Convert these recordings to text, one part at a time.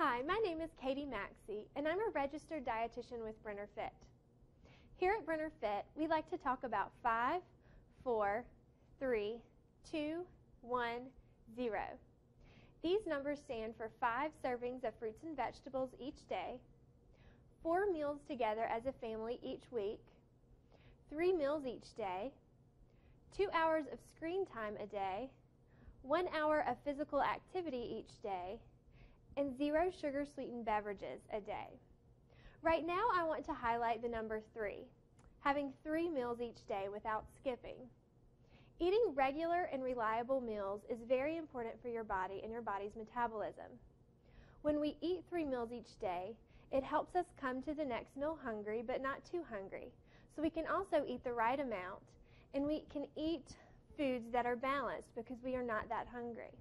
Hi, my name is Katie Maxey, and I'm a registered dietitian with Brenner FIT. Here at Brenner FIT, we like to talk about 5, 4, 3, 2, 1, 0. These numbers stand for 5 servings of fruits and vegetables each day, 4 meals together as a family each week, 3 meals each day, 2 hours of screen time a day, 1 hour of physical activity each day, and 0 sugar-sweetened beverages a day. Right now, I want to highlight the number 3, having 3 meals each day without skipping. Eating regular and reliable meals is very important for your body and your body's metabolism. When we eat 3 meals each day, it helps us come to the next meal hungry but not too hungry. So we can also eat the right amount, and we can eat foods that are balanced because we are not that hungry.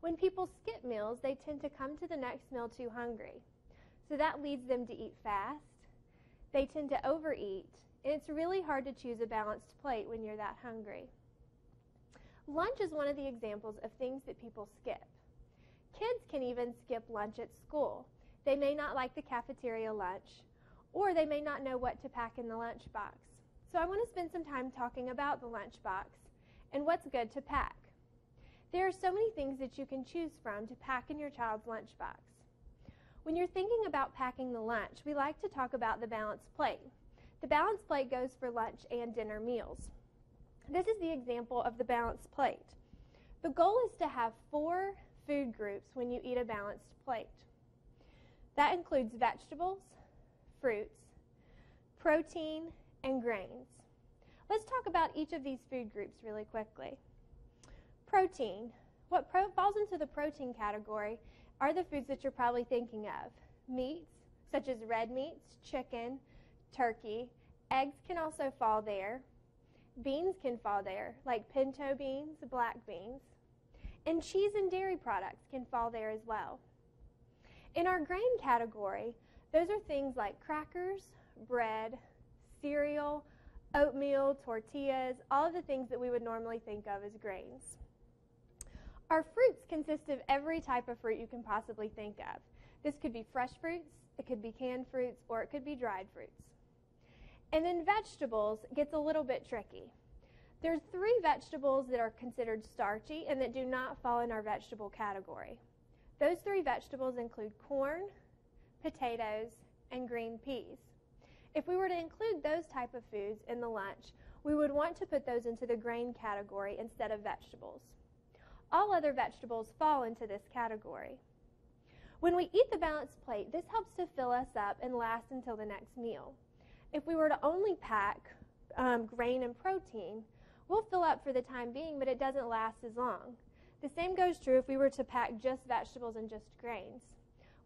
When people skip meals, they tend to come to the next meal too hungry. So that leads them to eat fast. They tend to overeat, and it's really hard to choose a balanced plate when you're that hungry. Lunch is one of the examples of things that people skip. Kids can even skip lunch at school. They may not like the cafeteria lunch, or they may not know what to pack in the lunchbox. So I want to spend some time talking about the lunchbox and what's good to pack. There are so many things that you can choose from to pack in your child's lunchbox. When you're thinking about packing the lunch, we like to talk about the balanced plate. The balanced plate goes for lunch and dinner meals. This is the example of the balanced plate. The goal is to have 4 food groups when you eat a balanced plate. That includes vegetables, fruits, protein, and grains. Let's talk about each of these food groups really quickly. Protein. What falls into the protein category are the foods that you're probably thinking of. Meats, such as red meats, chicken, turkey. Eggs can also fall there. Beans can fall there, like pinto beans, black beans. And cheese and dairy products can fall there as well. In our grain category, those are things like crackers, bread, cereal, oatmeal, tortillas, all of the things that we would normally think of as grains. Our fruits consist of every type of fruit you can possibly think of. This could be fresh fruits, it could be canned fruits, or it could be dried fruits. And then vegetables gets a little bit tricky. There's 3 vegetables that are considered starchy and that do not fall in our vegetable category. Those 3 vegetables include corn, potatoes, and green peas. If we were to include those type of foods in the lunch, we would want to put those into the grain category instead of vegetables. All other vegetables fall into this category. When we eat the balanced plate, this helps to fill us up and last until the next meal. If we were to only pack grain and protein, we'll fill up for the time being, but it doesn't last as long. The same goes true if we were to pack just vegetables and just grains.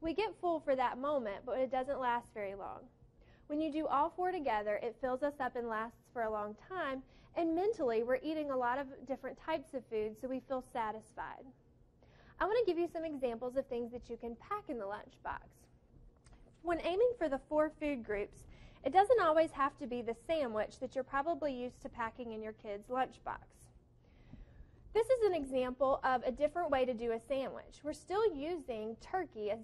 We get full for that moment, but it doesn't last very long. When you do all 4 together, it fills us up and lasts for a long time, and mentally, we're eating a lot of different types of food, so we feel satisfied. I want to give you some examples of things that you can pack in the lunchbox. When aiming for the 4 food groups, it doesn't always have to be the sandwich that you're probably used to packing in your kid's lunchbox. This is an example of a different way to do a sandwich. We're still using turkey as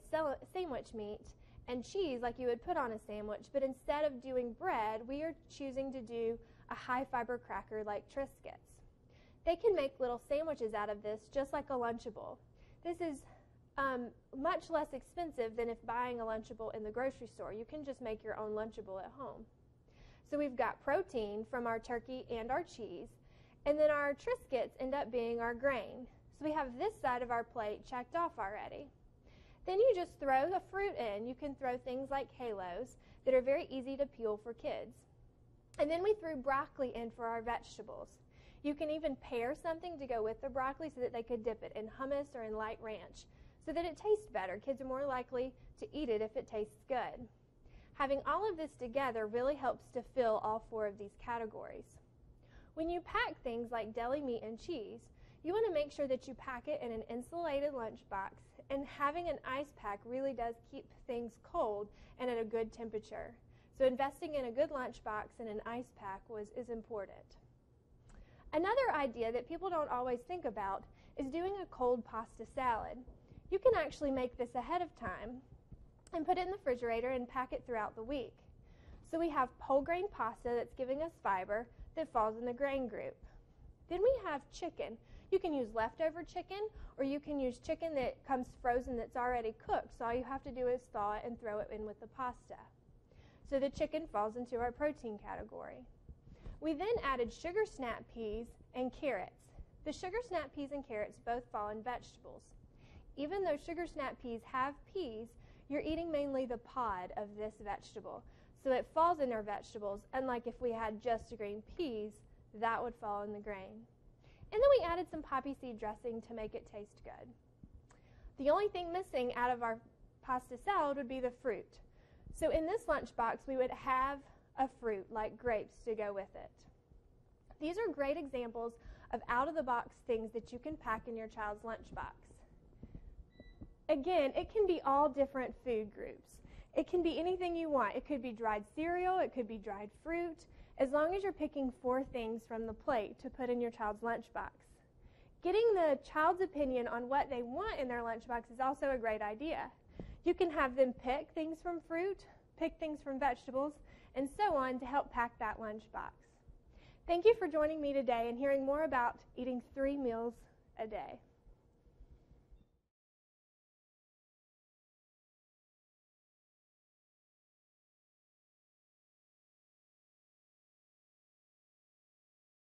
sandwich meat and cheese like you would put on a sandwich, but instead of doing bread, we are choosing to do a high-fiber cracker like Triscuits. They can make little sandwiches out of this just like a Lunchable. This is much less expensive than if buying a Lunchable in the grocery store. You can just make your own Lunchable at home. So we've got protein from our turkey and our cheese, and then our Triscuits end up being our grain. So we have this side of our plate checked off already. Then you just throw the fruit in. You can throw things like halos that are very easy to peel for kids. And then we threw broccoli in for our vegetables. You can even pair something to go with the broccoli so that they could dip it in hummus or in light ranch so that it tastes better. Kids are more likely to eat it if it tastes good. Having all of this together really helps to fill all 4 of these categories. When you pack things like deli meat and cheese, you want to make sure that you pack it in an insulated lunchbox, and having an ice pack really does keep things cold and at a good temperature. So investing in a good lunchbox and an ice pack is important. Another idea that people don't always think about is doing a cold pasta salad. You can actually make this ahead of time and put it in the refrigerator and pack it throughout the week. So we have whole grain pasta that's giving us fiber that falls in the grain group. Then we have chicken. You can use leftover chicken, or you can use chicken that comes frozen that's already cooked. So all you have to do is thaw it and throw it in with the pasta. So the chicken falls into our protein category. We then added sugar snap peas and carrots. The sugar snap peas and carrots both fall in vegetables. Even though sugar snap peas have peas, you're eating mainly the pod of this vegetable. So it falls in our vegetables, unlike if we had just green peas, that would fall in the grain. And then we added some poppy seed dressing to make it taste good. The only thing missing out of our pasta salad would be the fruit. So in this lunchbox, we would have a fruit like grapes to go with it. These are great examples of out-of-the-box things that you can pack in your child's lunchbox. Again, it can be all different food groups. It can be anything you want. It could be dried cereal, it could be dried fruit, as long as you're picking 4 things from the plate to put in your child's lunchbox. Getting the child's opinion on what they want in their lunchbox is also a great idea. You can have them pick things from fruit, pick things from vegetables, and so on to help pack that lunchbox. Thank you for joining me today and hearing more about eating 3 meals a day.